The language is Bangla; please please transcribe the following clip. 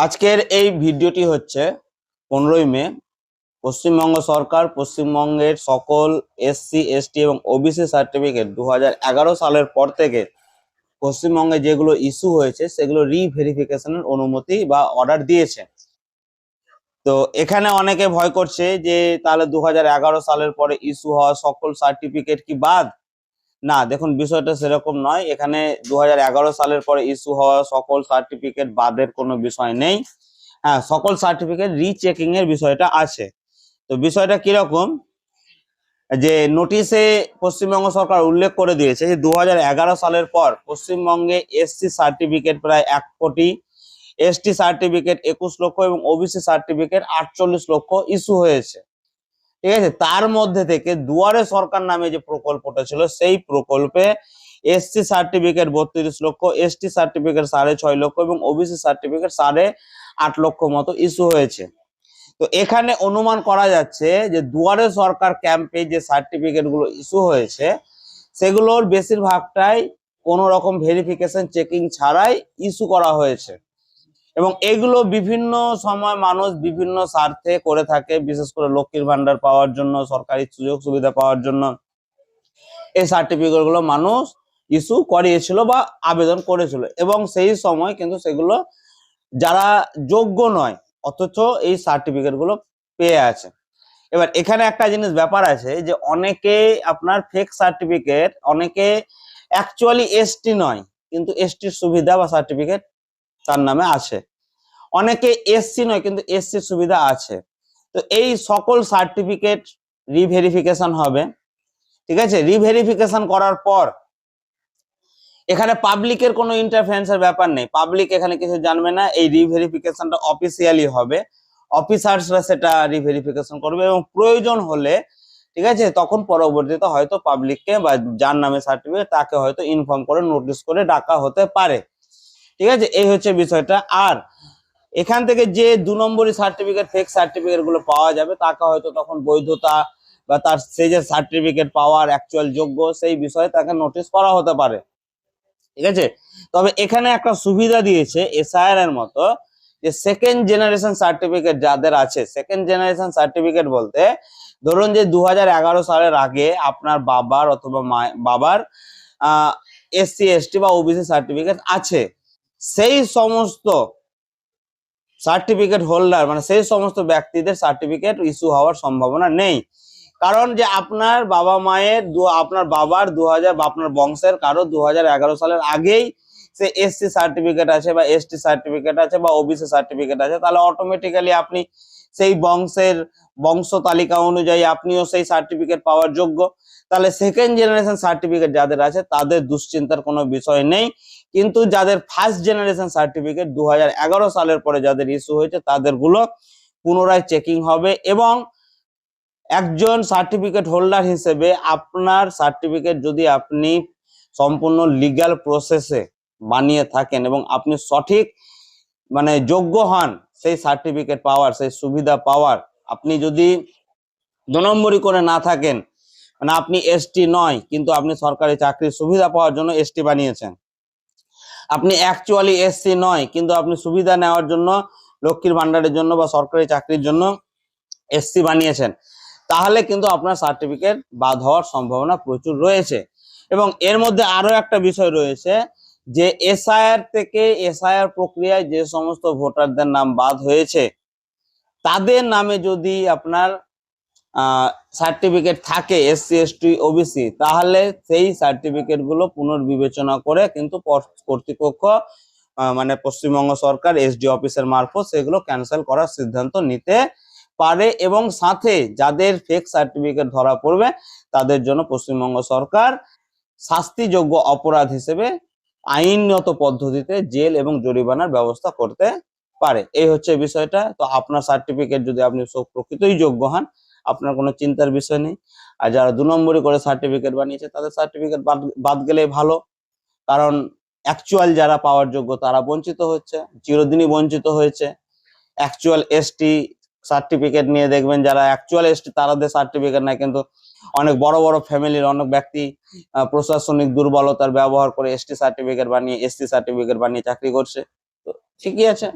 আজকের এই ভিডিওটি হচ্ছে 15ই মে। পশ্চিমবঙ্গ সরকার পশ্চিমবঙ্গের সকল এসসি এসটি এবং ওবিসি সার্টিফিকেট 2011 সালের পর থেকে পশ্চিমবঙ্গে যেগুলো ইস্যু হয়েছে সেগুলো রিভেরিফিকেশনের অনুমতি বা অর্ডার দিয়েছে। তো এখানে অনেকে ভয় করছে যে তাহলে 2011 সালের পরে ইস্যু হওয়া সকল সার্টিফিকেট কি বাদ? না, দেখুন বিষয়টা সেরকম নয়। এখানে 2011 সালের পরে ইস্যু হওয়া সকল সার্টিফিকেট বাদের কোনো বিষয় নেই। হ্যাঁ, সকল সার্টিফিকেট রিচেকিং এর বিষয়টা আছে। তো বিষয়টা কিরকম, যে নোটিশে পশ্চিমবঙ্গ সরকার উল্লেখ করে দিয়েছে যে 2011 সালের পর পশ্চিমবঙ্গে এসসি সার্টিফিকেট প্রায় 1 কোটি, এসটি সার্টিফিকেট 21 লক্ষ এবং ওবিসি সার্টিফিকেট 48 লক্ষ ইস্যু হয়েছে। ঠিক আছে, তার মধ্যে থেকে দুয়ারে সরকার নামে যে প্রকল্পটা ছিল সেই প্রকল্পে এসসি সার্টিফিকেট 32 লক্ষ, এসটি সার্টিফিকেট 6.5 লক্ষ এবং ওবিসি সার্টিফিকেট 8.5 লক্ষ মতো ইস্যু হয়েছে। তো এখানে অনুমান করা যাচ্ছে যে দুয়ারে সরকার ক্যাম্পে যে সার্টিফিকেট গুলো ইস্যু হয়েছে সেগুলোর বেশিরভাগটাই কোনো রকম ভেরিফিকেশন চেকিং ছাড়াই ইস্যু করা হয়েছে এবং এগুলো বিভিন্ন সময় মানুষ বিভিন্ন স্বার্থে করে থাকে, বিশেষ করে লক্ষ্মীর ভান্ডার পাওয়ার জন্য, সরকারি সুযোগ সুবিধা পাওয়ার জন্য এই সার্টিফিকেট গুলো মানুষ ইস্যু করিয়েছিল বা আবেদন করেছিল এবং সেই সময় কিন্তু সেগুলো যারা যোগ্য নয় অথচ এই সার্টিফিকেট গুলো পেয়ে আছে। এবার এখানে একটা জিনিস ব্যাপার আছে যে অনেকে আপনার ফেক সার্টিফিকেট, অনেকে অ্যাকচুয়ালি এসটি নয় কিন্তু এসটির সুবিধা বা সার্টিফিকেট তার নামে আছে, অনেকে এসসি নয় কিন্তু এসসির সুবিধা আছে। তো এই সকল সার্টিফিকেট রিভেরিফিকেশন হবে। ঠিক আছে, রিভেরিফিকেশন করার পর এখানে পাবলিকের কোনো ইন্টারফারেন্সের ব্যাপার নেই, পাবলিক এখানে কিছু জানবে না। এই রিভেরিফিকেশনটা অফিসিয়ালি হবে, অফিসার্সরা সেটা রিভেরিফিকেশন করবে এবং প্রয়োজন হলে ঠিক আছে তখন পরবর্তীতে হয়তো পাবলিককে বা যার নামে সার্টিফিকেট তাকে হয়তো ইনফর্ম করে নোটিশ করে ডাকা হতে পারে। ঠিক আছে, এই হচ্ছে বিষয়টা। আর এখান থেকে যে 2 নম্বরই সার্টিফিকেট, ফেক সার্টিফিকেট গুলো পাওয়া যাবে তাকে হয়তো তখন বৈধতা বা তার সেই যে সার্টিফিকেট পাওয়ার অ্যাকচুয়াল যোগ্য সেই বিষয়ে তাকে নোটিশ করা হতে পারে। ঠিক আছে, তবে এখানে একটা সুবিধা দিয়েছে এসআইআর এর মতো, যে সেকেন্ড জেনারেশন সার্টিফিকেট যাদের আছে, সেকেন্ড জেনারেশন সার্টিফিকেট বলতে ধরুন যে 2011 সালের আগে আপনার বাবার অথবা বাবার এসসি এসটি বা ওবিসি সার্টিফিকেট আছে, সেই সমস্ত সার্টিফিকেট হোল্ডার মানে সেই সমস্ত ব্যক্তিদের সার্টিফিকেট ইস্যু হওয়ার সম্ভাবনা নেই। কারণ যে আপনার বাবা মায়ের আপনার বাবার 2000 বা আপনার বংশের কারো 2011 সালের আগেই সে এসসি সার্টিফিকেট আছে বা এসটি সার্টিফিকেট আছে বা ওবিসি সার্টিফিকেট আছে, তাহলে অটোমেটিক্যালি আপনি সেই বংশের বংশ তালিকা অনুযায়ী আপনিও সেই সার্টিফিকেট পাওয়ার যোগ্য। তাহলে সেকেন্ড জেনারেশন সার্টিফিকেট যাদের আছে তাদের দুশ্চিন্তার কোনো বিষয় নেই। কিন্তু যাদের ফার্স্ট জেনারেশন সার্টিফিকেট 2011 সালের পরে যাদের ইস্যু হয়েছে তাদের গুলো পুনরায় চেকিং হবে এবং একজন সার্টিফিকেট হোল্ডার হিসেবে আপনার সার্টিফিকেট যদি আপনি সম্পূর্ণ লিগ্যাল প্রসেসে বানিয়ে থাকেন এবং আপনি সঠিক মানে যোগ্য হন সেই সার্টিফিকেট পাওয়ার, সেই সুবিধা পাওয়ার, আপনি যদি 2 নম্বরই করে না থাকেন, মানে আপনি এসটি নয় কিন্তু আপনি সরকারি চাকরির সুবিধা পাওয়ার জন্য এসটি বানিয়েছেন, আপনি অ্যাকচুয়ালি এসসি নয় কিন্তু আপনি সুবিধা নেওয়ার জন্য লক্ষ্মীর ভান্ডারের জন্য বা সরকারি চাকরির জন্য এসসি বানিয়েছেন, তাহলে কিন্তু আপনার সার্টিফিকেট বাদ হওয়ার সম্ভাবনা প্রচুর রয়েছে। এবং এর মধ্যে আরো একটা বিষয় রয়েছে যে এসআইআর থেকে, এসআইআর প্রক্রিয়ায় যে সমস্ত ভোটারদের নাম বাদ হয়েছে তাদের নামে যদি আপনার সার্টিফিকেট থাকে এসসি এসটি ওবিসি, তাহলে সেই সার্টিফিকেট গুলো পুনর্বিবেচনা করে কিন্তু কর্তৃপক্ষ মানে পশ্চিমবঙ্গ সরকার এসডি অফিসের মারফত সেগুলো ক্যান্সেল করার সিদ্ধান্ত নিতে পারে এবং সাথে যাদের ফেক সার্টিফিকেট ধরা পড়বে তাদের জন্য পশ্চিমবঙ্গ সরকার শাস্তিযোগ্য অপরাধ হিসেবে আইনগত পদ্ধতিতে জেল এবং জরিমানার ব্যবস্থা করতে পারে। এই হচ্ছে বিষয়টা। তো আপনার সার্টিফিকেট যদি আপনি প্রকৃতই যোগ্য হন আপনার কোনো চিন্তার বিষয় নেই। আর যারা 2 নম্বরই করে সার্টিফিকেট বানিয়েছে তাদের সার্টিফিকেট বাদ গেলেই ভালো, কারণ অ্যাকচুয়াল যারা পাওয়ার যোগ্য তারা বঞ্চিত হচ্ছে, চিরদিনই বঞ্চিত হয়েছে। অ্যাকচুয়াল এসটি সার্টিফিকেট নিয়ে দেখবেন যারা অ্যাকচুয়াল এসটি তাদের সার্টিফিকেট নাই, কিন্তু অনেক বড় বড় ফ্যামিলির অনেক ব্যক্তি প্রশাসনিক দুর্বলতার ব্যবহার করে এসটি সার্টিফিকেট বানিয়ে এসসি সার্টিফিকেট বানিয়ে চাকরি করছে। তো ঠিকই আছে।